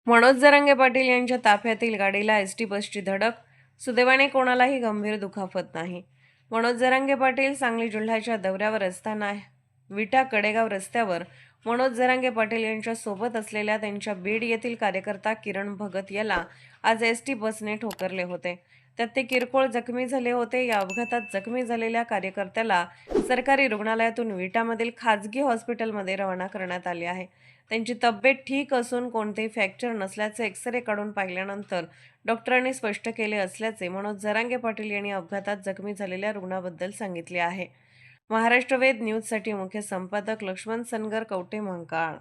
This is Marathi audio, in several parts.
मनोज जरांगे पाटील यांच्या ताफ्यातील गाडीला एसटी बसची धडक. सुदैवाने कोणालाही गंभीर दुखापत नाही. मनोज जरांगे पाटील सांगली जिल्ह्याच्या दौऱ्यावर असताना विटा कडेगाव रस्त्यावर मनोज जरांगे पाटील यांच्या सोबत असलेल्या त्यांच्या बीड येथील कार्यकर्ता किरण भगत याला आज एसटी बसने ठोकरले होते. त्यात ते किरकोळ जखमी झाले होते. या अपघातात जखमी झालेल्या कार्यकर्त्याला सरकारी रुग्णालयातून विटामधील खाजगी हॉस्पिटलमध्ये रवाना करण्यात आले आहे. त्यांची तब्येत ठीक असून कोणतेही फ्रॅक्चर नसल्याचे एक्सरे काढून पाहिल्यानंतर डॉक्टरांनी स्पष्ट केले असल्याचे मनोज जरांगे पाटील यांनी अपघातात जखमी झालेल्या रुग्णाबद्दल सांगितले आहे. महाराष्ट्र वेद न्यूजसाठी मुख्य संपादक लक्ष्मण सनगर, कवठे महांकाळ.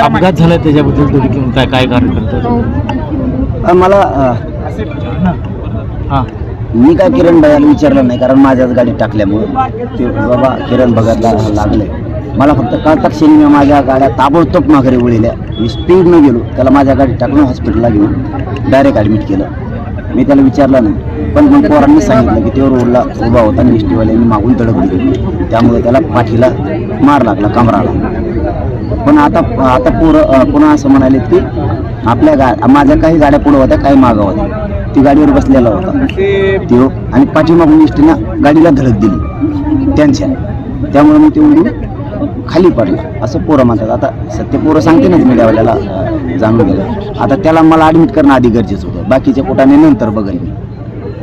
अपघात झाला त्याच्याबद्दल तुम्ही काय कारण करता? मला मी काय किरण भैयाला विचारलं नाही, कारण माझ्याच गाडीत टाकल्यामुळे ते बाबा किरण भगतला लागले. मला फक्त कळतात क्षणी मी माझ्या गाड्या ताबडतोब माघारी वळल्या. मी स्पीडनं गेलो, त्याला माझ्या गाडीत टाकून हॉस्पिटलला घेऊन डायरेक्ट ॲडमिट केलं. मी त्याला विचारलं नाही, पण मग पोरांनी सांगितलं की तो रोडला उभा होता आणि एसटीवाल्यांनी मागून धडक दिली, त्यामुळे त्याला पाठीला मार लागला, कमराला. पण आता पुन्हा असं म्हणाले की माझ्या काही गाड्या पुढं होत्या, काही मागं होत्या. ती गाडीवर बसलेला होता तो, आणि पाठीमागून एसटीनं गाडीला धडक दिली त्यांच्या, त्यामुळे मग ते उडून खाली पडला असं पोरं म्हणतात. आता सत्य पोरं सांगते नाच मीडियावाल्याला जाणून गेलं. आता त्याला मला ॲडमिट करणं आधी गरजेचं होतं. बाकीच्या कुठाने नंतर बघेल मी.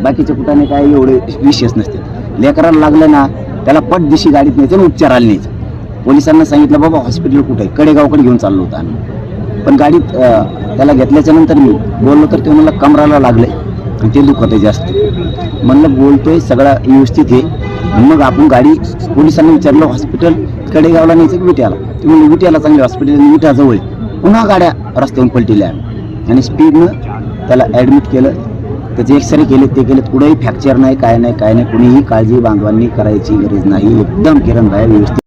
बाकीच्या कुठाने काय एवढे विशेष नसते. लेकराला लागलं ना, त्याला पटदिशी गाडीत न्यायचं आणि उपचाराला न्यायचं. पोलिसांना सांगितलं बाबा हॉस्पिटल कुठे आहे, कडेगावकडे घेऊन चाललो होतो आम्ही. पण गाडीत त्याला घेतल्याच्या नंतर मी बोललो तर ते मला कमराला लागले आणि ते दुखत आहे जास्त. म्हणलं बोलतोय सगळं व्यवस्थित आहे. मग आपण गाडी पोलिसांना विचारलं हॉस्पिटल कडेगावला न्यायचं की विट्याला. ते म्हणलं विट्याला चांगले हॉस्पिटल, विट्याजवळ. पुन्हा गाड्या रस्त्यावरून पलटिल्या आणि स्पीडनं त्याला ॲडमिट केलं. त्याचे एक्सरे केले, ते केलेत. कुठेही फ्रॅक्चर नाही, काय नाही. कुणीही काळजी बांधवांनी करायची गरज नाही. एकदम किरण भाई व्यवस्थित